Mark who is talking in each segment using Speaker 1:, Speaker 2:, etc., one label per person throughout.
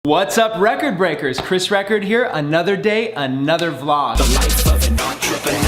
Speaker 1: What's up, record breakers? Chris Record here, another day, another vlog.
Speaker 2: The life of an entrepreneur.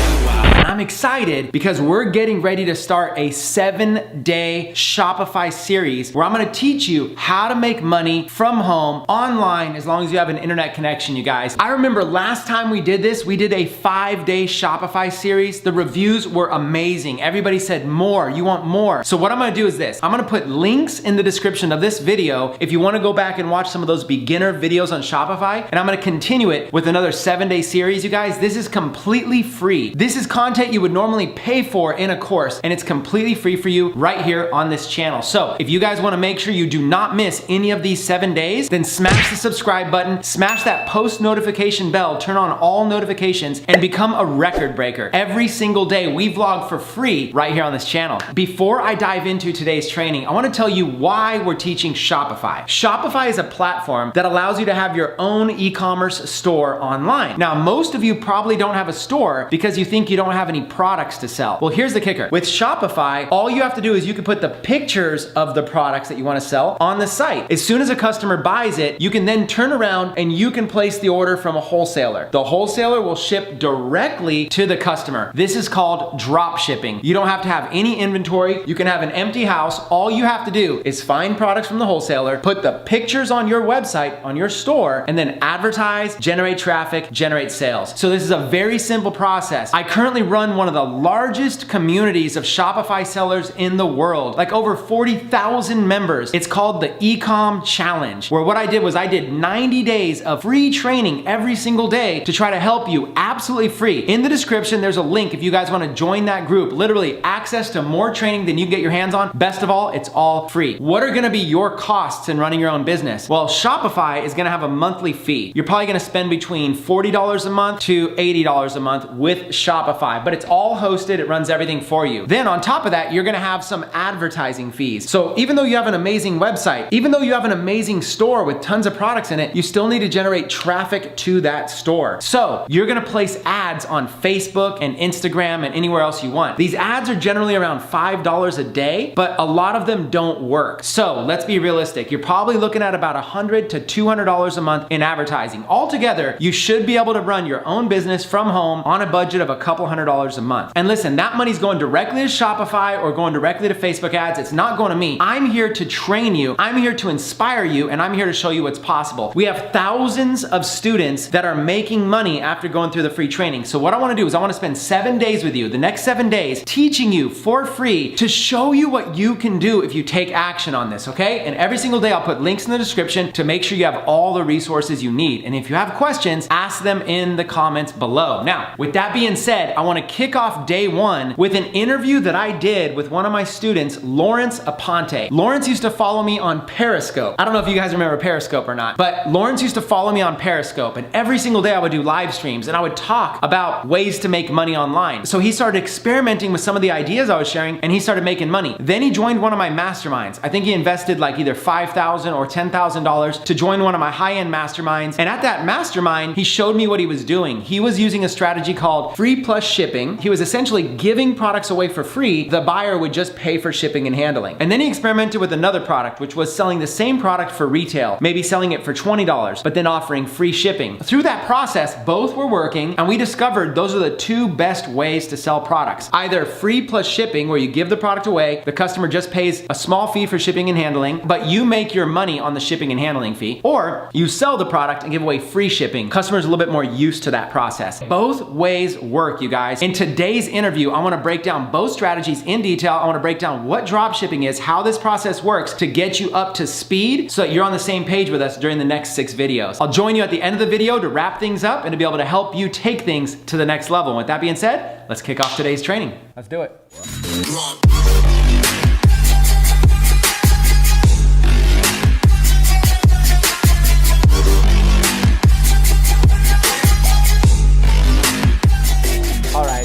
Speaker 1: I'm excited because we're getting ready to start a 7-day Shopify series where I'm gonna teach you how to make money from home online as long as you have an internet connection, you guys. I remember last time we did this, we did a 5-day Shopify series. The reviews were amazing. Everybody said more, you want more. So what I'm gonna do is this. I'm gonna put links in the description of this video if you wanna go back and watch some of those beginner videos on Shopify, and I'm gonna continue it with another 7-day series, you guys. This is completely free. This is content you would normally pay for in a course, and it's completely free for you right here on this channel. So if you guys wanna make sure you do not miss any of these 7 days, then smash the subscribe button, smash that post notification bell, turn on all notifications, and become a record breaker. Every single day we vlog for free right here on this channel. Before I dive into today's training, I wanna tell you why we're teaching Shopify. Shopify is a platform that allows you to have your own e-commerce store online. Now, most of you probably don't have a store because you think you don't have any products to sell. Well, here's the kicker. With Shopify, all you have to do is you can put the pictures of the products that you want to sell on the site. As soon as a customer buys it, you can then turn around and you can place the order from a wholesaler. The wholesaler will ship directly to the customer. This is called drop shipping. You don't have to have any inventory. You can have an empty house. All you have to do is find products from the wholesaler, put the pictures on your website, on your store, and then advertise, generate traffic, generate sales. So this is a very simple process. I currently run one of the largest communities of Shopify sellers in the world, like over 40,000 members. It's called the Ecom Challenge, where what I did was I did 90 days of free training every single day to try to help you absolutely free. In the description, there's a link if you guys want to join that group. Literally access to more training than you can get your hands on. Best of all, it's all free. What are gonna be your costs in running your own business? Well, Shopify is gonna have a monthly fee. You're probably gonna spend between $40 a month to $80 a month with Shopify, but it's all hosted, it runs everything for you. Then on top of that, you're gonna have some advertising fees. So even though you have an amazing website, even though you have an amazing store with tons of products in it, you still need to generate traffic to that store. So you're gonna place ads on Facebook and Instagram and anywhere else you want. These ads are generally around $5 a day, but a lot of them don't work. So let's be realistic. You're probably looking at about $100 to $200 a month in advertising. Altogether, you should be able to run your own business from home on a budget of a couple $100 a month. And listen, that money's going directly to Shopify or going directly to Facebook ads. It's not going to me. I'm here to train you. I'm here to inspire you, and I'm here to show you what's possible. We have thousands of students that are making money after going through the free training. So what I want to do is I want to spend 7 days with you, the next 7 days, teaching you for free to show you what you can do if you take action on this, okay? And every single day I'll put links in the description to make sure you have all the resources you need. And if you have questions, ask them in the comments below. Now, with that being said, I want to kick off day one with an interview that I did with one of my students, Lawrence Aponte. Lawrence used to follow me on Periscope. I don't know if you guys remember Periscope or not, but Lawrence used to follow me on Periscope, and every single day I would do live streams and I would talk about ways to make money online. So he started experimenting with some of the ideas I was sharing, and he started making money. Then he joined one of my masterminds. I think he invested like either $5,000 or $10,000 to join one of my high-end masterminds. And at that mastermind, he showed me what he was doing. He was using a strategy called free plus shipping. He was essentially giving products away for free. The buyer would just pay for shipping and handling. And then he experimented with another product, which was selling the same product for retail, maybe selling it for $20, but then offering free shipping. Through that process, both were working, and we discovered those are the two best ways to sell products. Either free plus shipping, where you give the product away, the customer just pays a small fee for shipping and handling, but you make your money on the shipping and handling fee, or you sell the product and give away free shipping. Customers are a little bit more used to that process. Both ways work, you guys. In today's interview, I wanna break down both strategies in detail. I wanna break down what drop shipping is, how this process works to get you up to speed so that you're on the same page with us during the next 6 videos. I'll join you at the end of the video to wrap things up and to be able to help you take things to the next level. And with that being said, let's kick off today's training. Let's do it.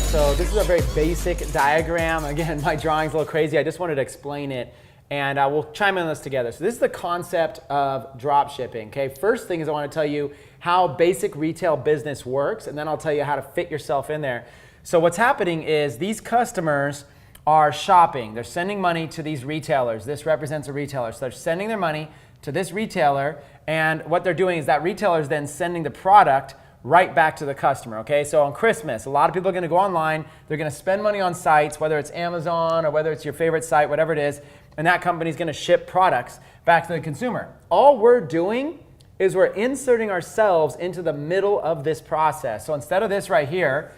Speaker 1: So this is a very basic diagram. Again, my drawing's a little crazy. I just wanted to explain it, and we'll chime in on this together. So this is the concept of drop shipping, okay? First thing is I want to tell you how basic retail business works, and then I'll tell you how to fit yourself in there. So what's happening is these customers are shopping. They're sending money to these retailers. This represents a retailer. So they're sending their money to this retailer, and what they're doing is that retailer is then sending the product right back to the customer, okay? So on Christmas, a lot of people are gonna go online, they're gonna spend money on sites, whether it's Amazon or whether it's your favorite site, whatever it is, and that company's gonna ship products back to the consumer. All we're doing is we're inserting ourselves into the middle of this process. So instead of this right here,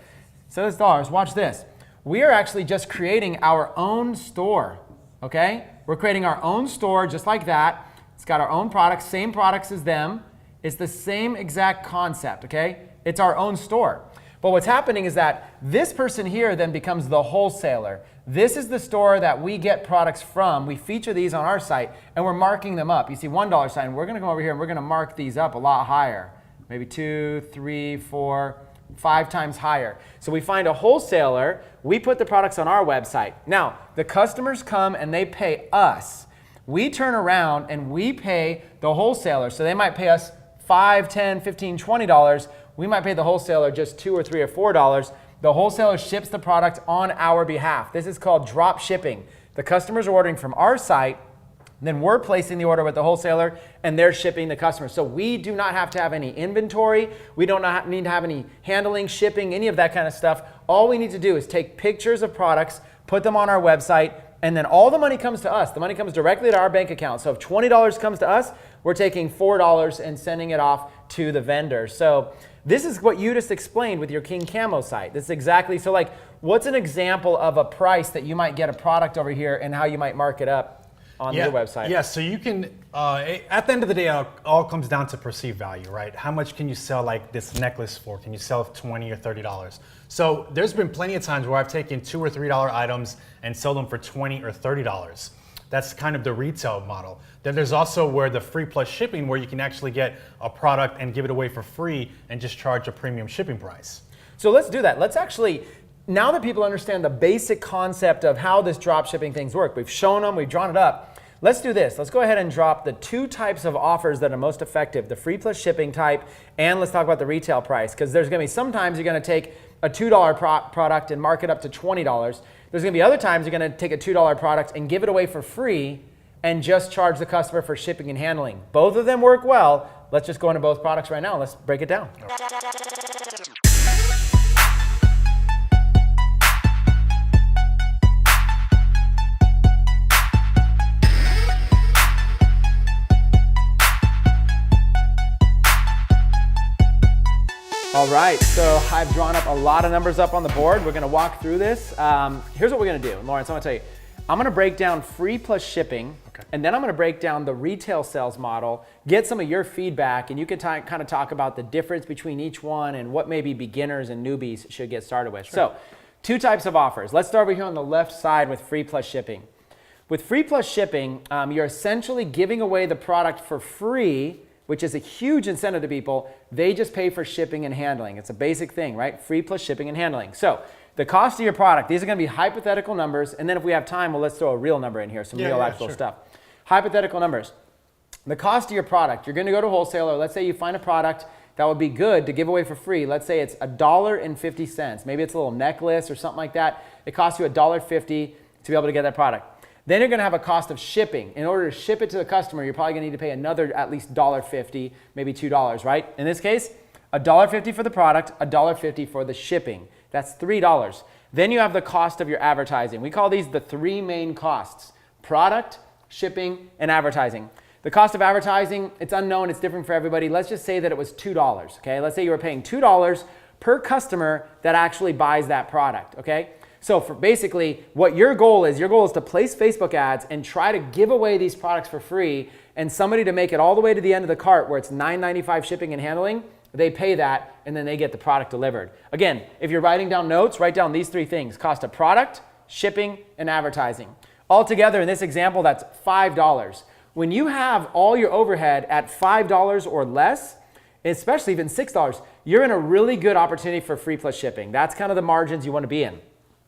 Speaker 1: instead of this dollars, watch this. We are actually just creating our own store, okay? We're creating our own store just like that. It's got our own products, same products as them. It's the same exact concept, okay? It's our own store. But what's happening is that this person here then becomes the wholesaler. This is the store that we get products from. We feature these on our site and we're marking them up. You see $1 sign. We're gonna go over here and we're gonna mark these up a lot higher. Maybe 2, 3, 4, 5 times higher. So we find a wholesaler, we put the products on our website. Now, the customers come and they pay us. We turn around and we pay the wholesaler. So they might pay us $5, $10, $15, $20. We might pay the wholesaler just $2 or $3 or $4. The wholesaler ships the product on our behalf. This is called drop shipping. The customers are ordering from our site, then we're placing the order with the wholesaler and they're shipping the customer. So we do not have to have any inventory. We don't need to have any handling, shipping, any of that kind of stuff. All we need to do is take pictures of products, put them on our website, and then all the money comes to us. The money comes directly to our bank account. So if $20 comes to us, we're taking $4 and sending it off to the vendor. So this is what you just explained with your King Camo site. This is exactly, so like, what's an example of a price that you might get a product over here and how you might mark it up on your website?
Speaker 3: Yeah, so you can, at the end of the day, it all comes down to perceived value, right? How much can you sell like this necklace for? Can you sell it for $20 or $30? So there's been plenty of times where I've taken $2 or $3 items and sold them for $20 or $30. That's kind of the retail model. Then there's also where the free plus shipping, where you can actually get a product and give it away for free and just charge a premium shipping price.
Speaker 1: So let's do that. Let's actually, now that people understand the basic concept of how this drop shipping things work, we've shown them, we've drawn it up. Let's do this. Let's go ahead and drop the 2 types of offers that are most effective, the free plus shipping type, and let's talk about the retail price, because there's gonna be sometimes you're gonna take a $2 product and mark it up to $20. There's gonna be other times you're gonna take a $2 product and give it away for free and just charge the customer for shipping and handling. Both of them work well. Let's just go into both products right now. Let's break it down. All right, so I've drawn up a lot of numbers up on the board. We're gonna walk through this. Here's what we're gonna do. Lawrence, I'm gonna tell you. I'm gonna break down free plus shipping, and then I'm gonna break down the retail sales model, get some of your feedback, and you can kind of talk about the difference between each one and what maybe beginners and newbies should get started with. Sure. So, 2 types of offers. Let's start over here on the left side with free plus shipping. With free plus shipping, you're essentially giving away the product for free, which is a huge incentive to people. They just pay for shipping and handling. It's a basic thing, right? Free plus shipping and handling. So the cost of your product, these are gonna be hypothetical numbers, and then if we have time, well, let's throw a real number in here, some real actual stuff. Hypothetical numbers. The cost of your product, you're gonna go to a wholesaler. Let's say you find a product that would be good to give away for free. Let's say it's $1.50. Maybe it's a little necklace or something like that. It costs you $1.50 to be able to get that product. Then you're gonna have a cost of shipping. In order to ship it to the customer, you're probably gonna need to pay another at least $1.50, maybe $2, right? In this case, $1.50 for the product, $1.50 for the shipping. That's $3. Then you have the cost of your advertising. We call these the 3 main costs: product, shipping, and advertising. The cost of advertising, it's unknown, it's different for everybody. Let's just say that it was $2, okay? Let's say you were paying $2 per customer that actually buys that product, okay? So for basically what your goal is to place Facebook ads and try to give away these products for free, and somebody to make it all the way to the end of the cart where it's $9.95 shipping and handling, they pay that and then they get the product delivered. Again, if you're writing down notes, write down these 3 things: cost of product, shipping, and advertising. Altogether in this example, that's $5. When you have all your overhead at $5 or less, especially even $6, you're in a really good opportunity for free plus shipping. That's kind of the margins you want to be in.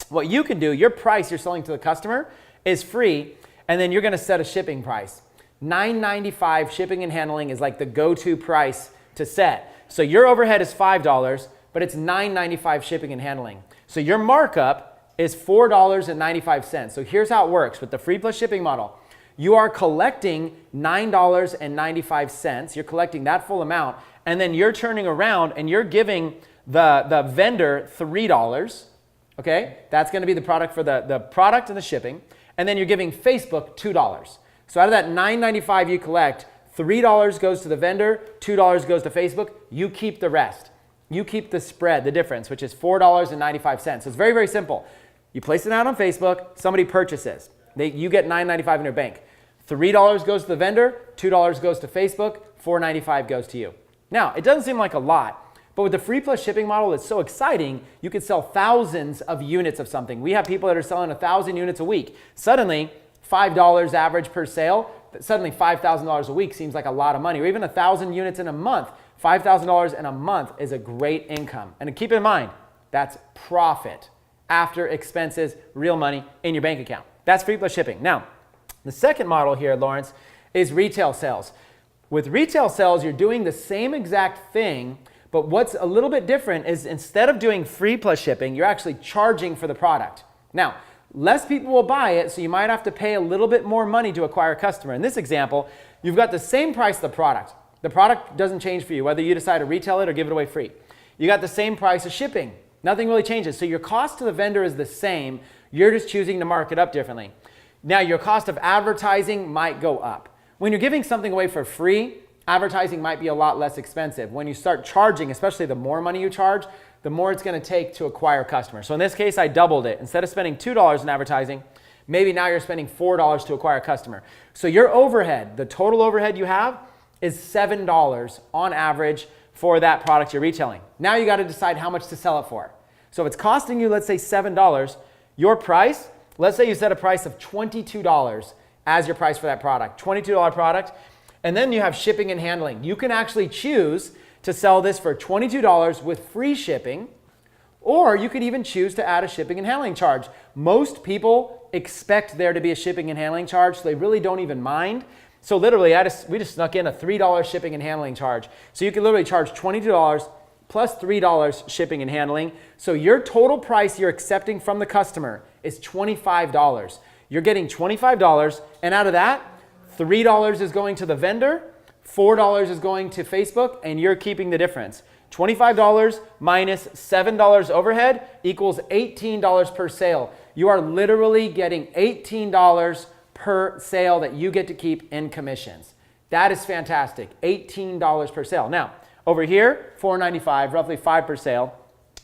Speaker 1: What you can do, your price you're selling to the customer is free, and then you're gonna set a shipping price. $9.95 shipping and handling is like the go-to price to set. So your overhead is $5, but it's $9.95 shipping and handling. So your markup is $4.95. So here's how it works with the free plus shipping model. you are collecting $9.95. You're collecting that full amount, and then you're turning around and you're giving the vendor $3. Okay, that's going to be the product for the product and the shipping, and then you're giving Facebook $2. So out of that $9.95 you collect, $3 goes to the vendor, $2 goes to Facebook. You keep the rest. You keep the spread, the difference, which is $4.95. So it's very, very simple. You place it out on Facebook, somebody purchases. You get $9.95 in your bank. $3 goes to the vendor, $2 goes to Facebook, $4.95 goes to you. Now, it doesn't seem like a lot, but with the free plus shipping model, it's so exciting. You could sell thousands of units of something. We have people that are selling 1,000 units a week. Suddenly, $5 average per sale, suddenly $5,000 a week seems like a lot of money, or even 1,000 units in a month. $5,000 in a month is a great income. And keep in mind, that's profit after expenses, real money in your bank account. That's free plus shipping. Now, the second model here, Lawrence, is retail sales. With retail sales, you're doing the same exact thing, but what's a little bit different is instead of doing free plus shipping, you're actually charging for the product. Now, less people will buy it, so you might have to pay a little bit more money to acquire a customer. In this example, you've got the same price of the product. The product doesn't change for you, whether you decide to retail it or give it away free. You got the same price of shipping. Nothing really changes. So your cost to the vendor is the same. You're just choosing to mark it up differently. Now, your cost of advertising might go up. When you're giving something away for free, advertising might be a lot less expensive. When you start charging, especially the more money you charge, the more it's going to take to acquire customers. So in this case, I doubled it. Instead of spending $2 in advertising, maybe now you're spending $4 to acquire a customer. So your overhead, the total overhead you have, is $7 on average for that product you're retailing. Now you got to decide how much to sell it for. So if it's costing you, let's say $7, your price, let's say you set a price of $22 as your price for that product, $22 product, and then you have shipping and handling. You can actually choose to sell this for $22 with free shipping, or you could even choose to add a shipping and handling charge. Most people expect there to be a shipping and handling charge, so they really don't even mind. So literally, we just snuck in a $3 shipping and handling charge. So you can literally charge $22 plus $3 shipping and handling. So your total price you're accepting from the customer is $25. You're getting $25, and out of that, $3 is going to the vendor, $4 is going to Facebook, and you're keeping the difference. $25 minus $7 overhead equals $18 per sale. You are literally getting $18 per sale that you get to keep in commissions. That is fantastic. $18 per sale. Now, over here, $4.95, roughly $5 per sale.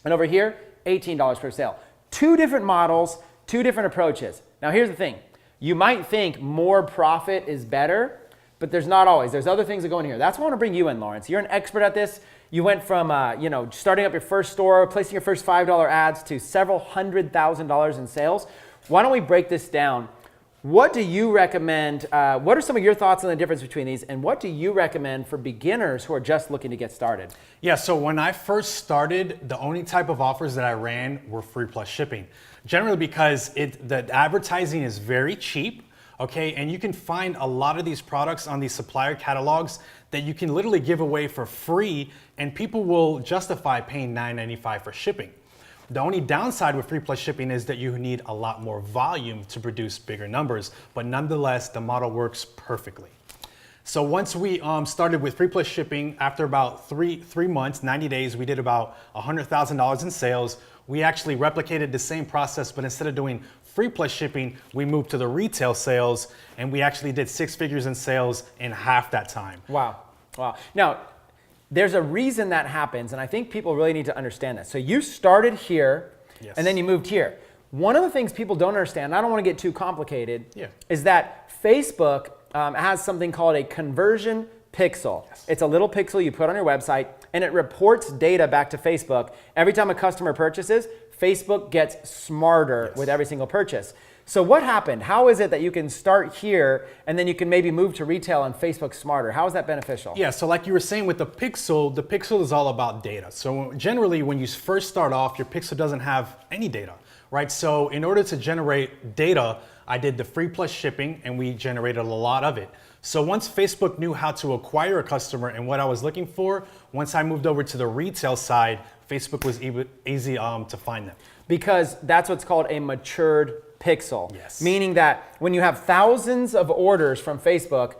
Speaker 1: And over here, $18 per sale. Two different models, two different approaches. Now, here's the thing. You might think more profit is better, but there's not always. There's other things that go in here. That's why I want to bring you in, Lawrence. You're an expert at this. You went from starting up your first store, placing your first $5 ads to several $100,000 in sales. Why don't we break this down? What do you recommend? What are some of your thoughts on the difference between these, and what do you recommend for beginners who are just looking to get started?
Speaker 3: Yeah, so when I first started, the only type of offers that I ran were free plus shipping. Generally because the advertising is very cheap, okay? And you can find a lot of these products on these supplier catalogs that you can literally give away for free, and people will justify paying $9.95 for shipping. The only downside with free plus shipping is that you need a lot more volume to produce bigger numbers, but nonetheless, the model works perfectly. So once we started with free plus shipping, after about three months, 90 days, we did about $100,000 in sales. We actually replicated the same process, but instead of doing free plus shipping, we moved to the retail sales, and we actually did 6 figures in sales in half that time.
Speaker 1: Wow. Now, there's a reason that happens, and I think people really need to understand this. So you started here,
Speaker 3: Yes.
Speaker 1: and then you moved here. One of the things people don't understand, and I don't want to get too complicated,
Speaker 3: Yeah.
Speaker 1: is that Facebook has something called a conversion pixel.
Speaker 3: Yes.
Speaker 1: It's a little pixel you put on your website, and it reports data back to Facebook. Every time a customer purchases, Facebook gets smarter
Speaker 3: Yes.
Speaker 1: with every single purchase. So what happened? How is it that you can start here and then you can maybe move to retail and Facebook smarter? How is that beneficial?
Speaker 3: Yeah, so like you were saying with the pixel is all about data. So generally when you first start off, your pixel doesn't have any data, right? So in order to generate data, I did the free plus shipping, and we generated a lot of it. So once Facebook knew how to acquire a customer and what I was looking for, once I moved over to the retail side, Facebook was easy to find them.
Speaker 1: Because that's what's called a matured pixel.
Speaker 3: Yes.
Speaker 1: Meaning that when you have thousands of orders from Facebook,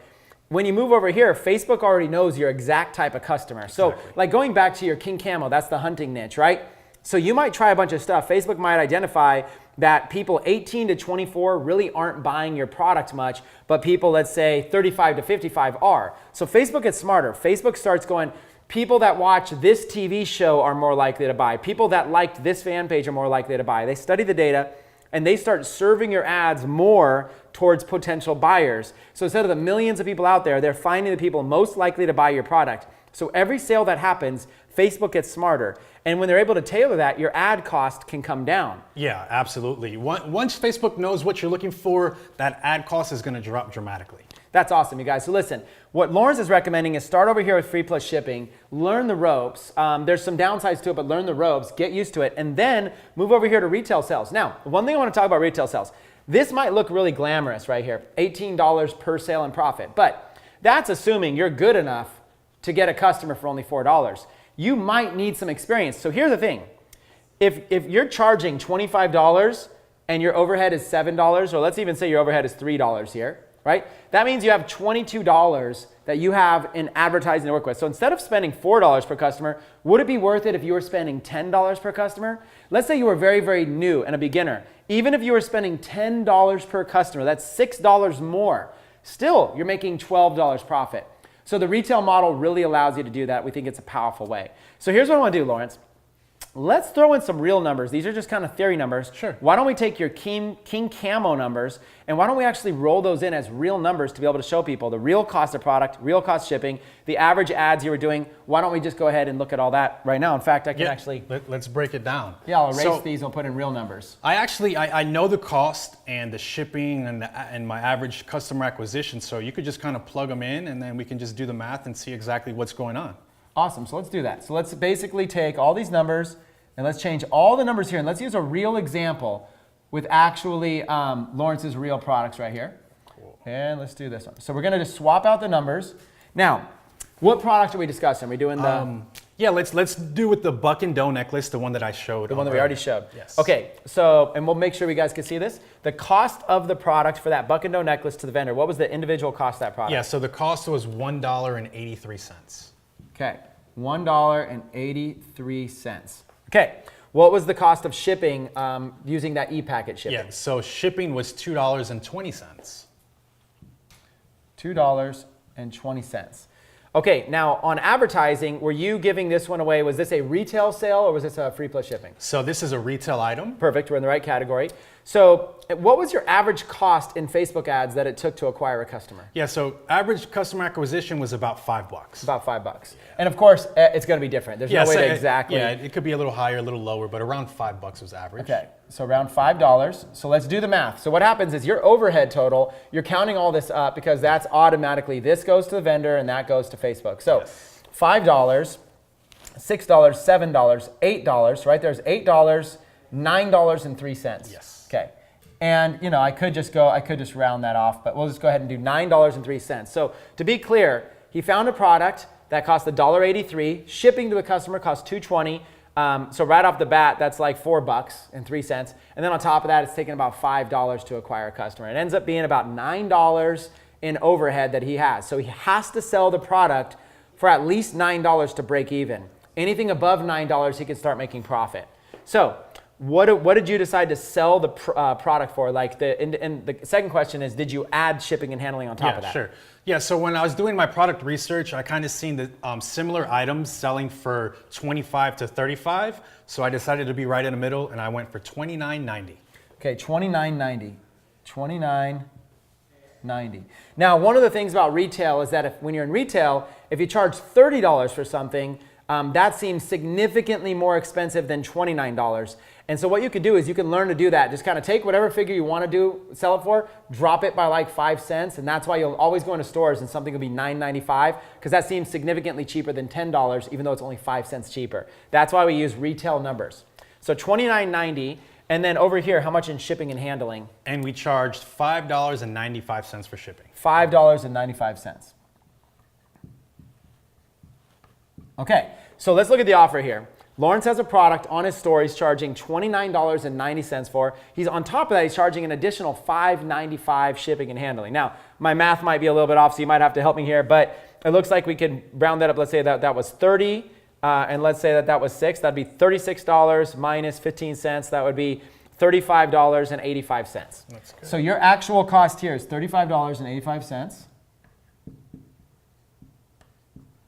Speaker 1: when you move over here, Facebook already knows your exact type of customer. So like going back to your king camo, that's the hunting niche, right? So you might try a bunch of stuff. Facebook might identify that people 18 to 24 really aren't buying your product much, but people, let's say 35 to 55 are. So Facebook gets smarter. Facebook starts going, people that watch this TV show are more likely to buy. People that liked this fan page are more likely to buy. They study the data and they start serving your ads more towards potential buyers. So instead of the millions of people out there, they're finding the people most likely to buy your product. So every sale that happens, Facebook gets smarter. And when they're able to tailor that, your ad cost can come down.
Speaker 3: Yeah, absolutely. Once Facebook knows what you're looking for, that ad cost is going to drop dramatically.
Speaker 1: That's awesome, you guys. So listen, what Lawrence is recommending is start over here with free plus shipping, learn the ropes. There's some downsides to it, but learn the ropes, get used to it, and then move over here to retail sales. Now, one thing I want to talk about retail sales. This might look really glamorous right here, $18 per sale in profit, but that's assuming you're good enough to get a customer for only $4. You might need some experience. So here's the thing. If you're charging $25 and your overhead is $7, or let's even say your overhead is $3 here, right? That means you have $22 that you have in advertising to work with. So instead of spending $4 per customer, would it be worth it if you were spending $10 per customer? Let's say you were very, very new and a beginner. Even if you were spending $10 per customer, that's $6 more. Still, you're making $12 profit. So the retail model really allows you to do that. We think it's a powerful way. So here's what I want to do, Lawrence. Let's throw in some real numbers. These are just kind of theory numbers.
Speaker 3: Sure.
Speaker 1: Why don't we take your King Camo numbers and why don't we actually roll those in as real numbers to be able to show people the real cost of product, real cost shipping, the average ads you were doing. Why don't we just go ahead and look at all that right now? In fact, I can actually...
Speaker 3: Let's break it down.
Speaker 1: Yeah, I'll erase these and we'll put in real numbers.
Speaker 3: I know the cost and the shipping and my average customer acquisition, so you could just kind of plug them in and then we can just do the math and see exactly what's going on.
Speaker 1: Awesome, so let's do that. So let's basically take all these numbers and let's change all the numbers here and let's use a real example with actually Lawrence's real products right here.
Speaker 3: Cool.
Speaker 1: And let's do this one. So we're gonna just swap out the numbers. Now, what product are we discussing? Are we doing the...
Speaker 3: Yeah, let's do with the buck and dough necklace, the one that I showed.
Speaker 1: The one that we already showed.
Speaker 3: Yes.
Speaker 1: Okay, so, and we'll make sure you guys can see this. The cost of the product for that buck and dough necklace to the vendor, what was the individual cost of that product?
Speaker 3: Yeah, so the cost was $1.83.
Speaker 1: Okay, $1.83. Okay, what was the cost of shipping using that e-packet shipping?
Speaker 3: Yeah, so shipping was $2.20.
Speaker 1: $2.20. Okay, now on advertising, were you giving this one away? Was this a retail sale or was this a free plus shipping?
Speaker 3: So this is a retail item.
Speaker 1: Perfect, we're in the right category. So what was your average cost in Facebook ads that it took to acquire a customer?
Speaker 3: Yeah, so average customer acquisition was about $5.
Speaker 1: About $5. Yeah. And of course, it's gonna be different. There's no way to exactly.
Speaker 3: Yeah, it could be a little higher, a little lower, but around $5 was average.
Speaker 1: Okay, so around $5. So let's do the math. So what happens is your overhead total, you're counting all this up because that's automatically, this goes to the vendor and that goes to Facebook. So yes. $5, $6, $7, $8, right? There's $8, $9.03.
Speaker 3: Yes.
Speaker 1: Okay. And you know, I could just round that off, but we'll just go ahead and do $9.03. So to be clear, he found a product that cost $1.83. Shipping to the customer cost $2.20. So right off the bat, that's like $4.03. And then on top of that, it's taking about $5 to acquire a customer. It ends up being about $9 in overhead that he has. So he has to sell the product for at least $9 to break even. Anything above $9, he can start making profit. So what did you decide to sell the product for? Like and the second question is, did you add shipping and handling on top of that?
Speaker 3: Sure. Yeah, so when I was doing my product research, I kind of seen the similar items selling for $25 to $35. So I decided to be right in the middle and I went for $29.90.
Speaker 1: Okay, $29.90. $29.90. Now, one of the things about retail is that when you're in retail, if you charge $30 for something, that seems significantly more expensive than $29. And so what you could do is you can learn to do that. Just kind of take whatever figure you want to sell it for, drop it by like 5 cents, and that's why you'll always go into stores and something will be $9.95 because that seems significantly cheaper than $10, even though it's only 5 cents cheaper. That's why we use retail numbers. So $29.90, and then over here, how much in shipping and handling?
Speaker 3: And we charged $5.95 for shipping.
Speaker 1: $5.95. Okay, so let's look at the offer here. Lawrence has a product on his store he's charging $29.90 for. He's on top of that, he's charging an additional $5.95 shipping and handling. Now, my math might be a little bit off, so you might have to help me here, but it looks like we can round that up. Let's say that was 30, and let's say that was 6. That'd be $36 minus 15 cents. That would be $35.85.
Speaker 3: That's good.
Speaker 1: So your actual cost here is $35.85.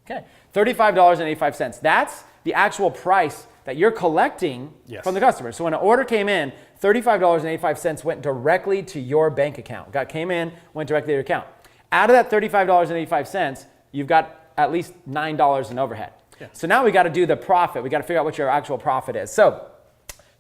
Speaker 1: Okay, $35.85. That's the actual price that you're collecting from the customer. So when an order came in, $35.85 went directly to your bank account. Came in, went directly to your account. Out of that $35.85, you've got at least $9 in overhead. Yeah. So now we got to do the profit. We got to figure out what your actual profit is. So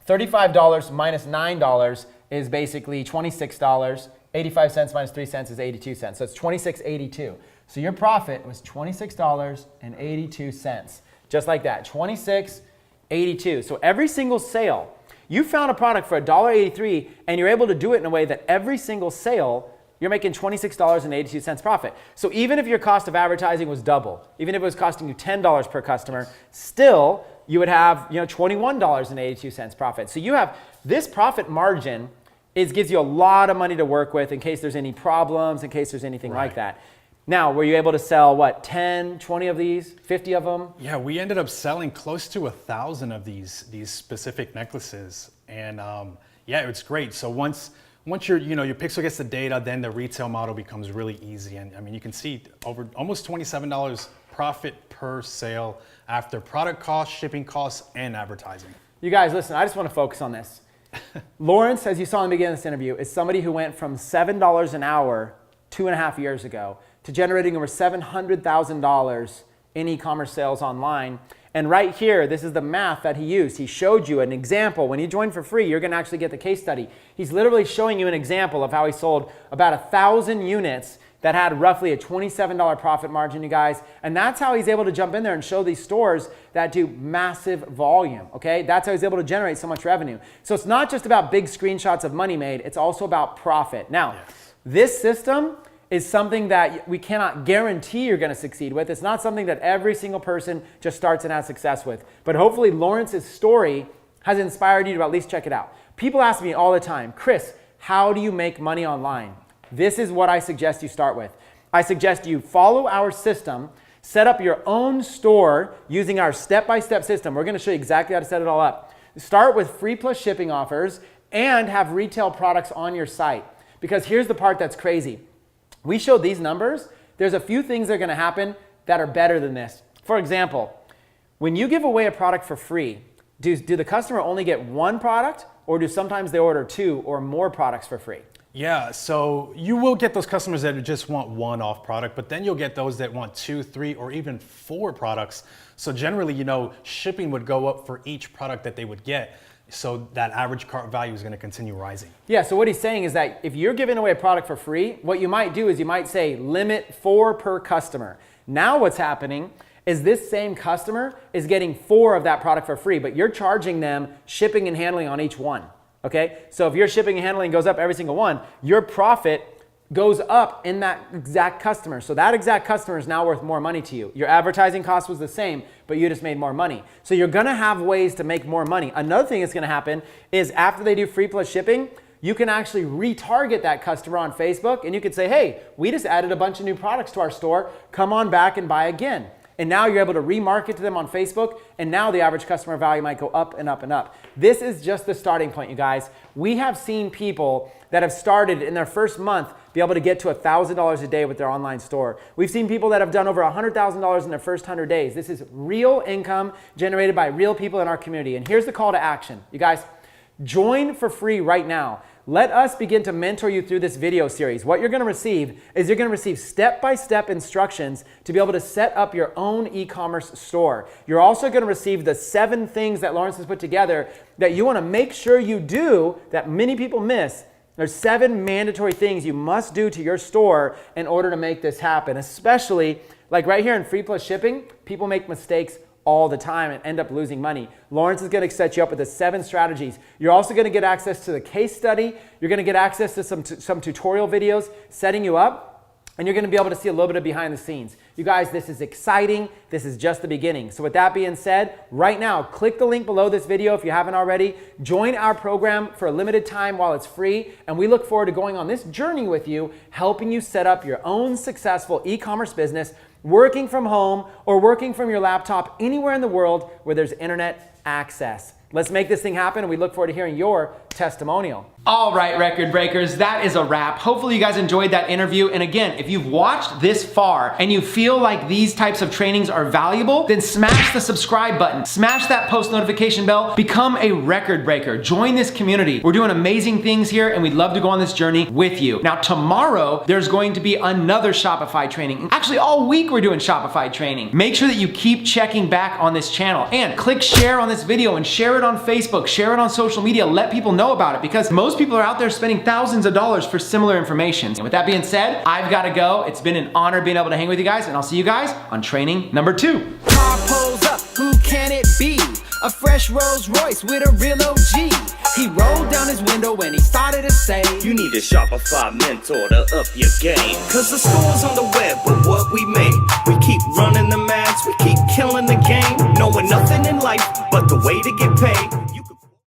Speaker 1: $35 minus $9 is basically $26. 85 cents minus 3 cents is 82 cents. So it's $26.82. So your profit was $26.82. Just like that, $26.82. So every single sale, you found a product for $1.83 and you're able to do it in a way that every single sale, you're making $26.82 profit. So even if your cost of advertising was double, even if it was costing you $10 per customer, still you would have $21.82 profit. So you have this profit margin. It gives you a lot of money to work with in case there's any problems, in case there's anything like that. Now, were you able to sell, 10, 20 of these, 50 of them?
Speaker 3: Yeah, we ended up selling close to 1,000 of these specific necklaces. And yeah, it's great. So once your pixel gets the data, then the retail model becomes really easy. And I mean, you can see over almost $27 profit per sale after product costs, shipping costs, and advertising.
Speaker 1: You guys, listen, I just want to focus on this. Lawrence, as you saw in the beginning of this interview, is somebody who went from $7 an hour 2.5 years ago to generating over $700,000 in e-commerce sales online. And right here, this is the math that he used. He showed you an example. When you join for free, you're gonna actually get the case study. He's literally showing you an example of how he sold about 1,000 units that had roughly a $27 profit margin, you guys. And that's how he's able to jump in there and show these stores that do massive volume, okay? That's how he's able to generate so much revenue. So it's not just about big screenshots of money made, it's also about profit. Now, this system is something that we cannot guarantee you're gonna succeed with. It's not something that every single person just starts and has success with. But hopefully Lawrence's story has inspired you to at least check it out. People ask me all the time, Chris, how do you make money online? This is what I suggest you start with. I suggest you follow our system, set up your own store using our step-by-step system. We're gonna show you exactly how to set it all up. Start with free plus shipping offers and have retail products on your site. Because here's the part that's crazy. We showed these numbers. There's a few things that are gonna happen that are better than this. For example, when you give away a product for free, do the customer only get one product, or do sometimes they order 2 or more products for free?
Speaker 3: Yeah, so you will get those customers that just want one-off product, but then you'll get those that want 2, 3, or even 4 products. So generally, shipping would go up for each product that they would get. So that average cart value is going to continue rising. Yeah,
Speaker 1: so what he's saying is that if you're giving away a product for free, what you might do is you might say limit 4 per customer. Now what's happening is this same customer is getting 4 of that product for free, but you're charging them shipping and handling on each one, okay? So if your shipping and handling goes up every single one, your profit goes up in that exact customer. So that exact customer is now worth more money to you. Your advertising cost was the same, but you just made more money. So you're gonna have ways to make more money. Another thing that's gonna happen is after they do free plus shipping, you can actually retarget that customer on Facebook, and you could say, hey, we just added a bunch of new products to our store. Come on back and buy again. And now you're able to remarket to them on Facebook, and now the average customer value might go up and up and up. This is just the starting point, you guys. We have seen people that have started in their first month be able to get to $1,000 a day with their online store. We've seen people that have done over $100,000 in their first 100 days. This is real income generated by real people in our community. And here's the call to action. You guys, join for free right now. Let us begin to mentor you through this video series. What you're gonna receive is you're gonna receive step-by-step instructions to be able to set up your own e-commerce store. You're also gonna receive the 7 things that Lawrence has put together that you wanna make sure you do that many people miss. There's 7 mandatory things you must do to your store in order to make this happen, especially like right here in free plus shipping, people make mistakes all the time and end up losing money. Lawrence is gonna set you up with the 7 strategies. You're also gonna get access to the case study. You're gonna get access to some tutorial videos setting you up. and you're gonna be able to see a little bit of behind the scenes. You guys, this is exciting. This is just the beginning. So with that being said, right now, click the link below this video if you haven't already. Join our program for a limited time while it's free, and we look forward to going on this journey with you, helping you set up your own successful e-commerce business, working from home or working from your laptop anywhere in the world where there's internet access. Let's make this thing happen, and we look forward to hearing your testimonial. All right, record breakers, that is a wrap. Hopefully you guys enjoyed that interview. And again, if you've watched this far and you feel like these types of trainings are valuable, then smash the subscribe button, smash that post notification bell, become a record breaker. Join this community. We're doing amazing things here, and we'd love to go on this journey with you. Now, tomorrow, there's going to be another Shopify training. Actually, all week we're doing Shopify training. Make sure that you keep checking back on this channel, and click share on this video and share it on Facebook, share it on social media, let people know about it, because most people are out there spending thousands of dollars for similar information. And with that being said, I've got to go. It's been an honor being able to hang with you guys, and I'll see you guys on training number 2.
Speaker 2: Car pulls up, who can it be? A fresh Rolls Royce with a real OG. He rolled down his window and he started to say, you need a Shopify mentor to up your game. Cause the stores on the web are what we make. We keep running the maths, we keep killing the game. Knowing nothing in life but the way to get paid.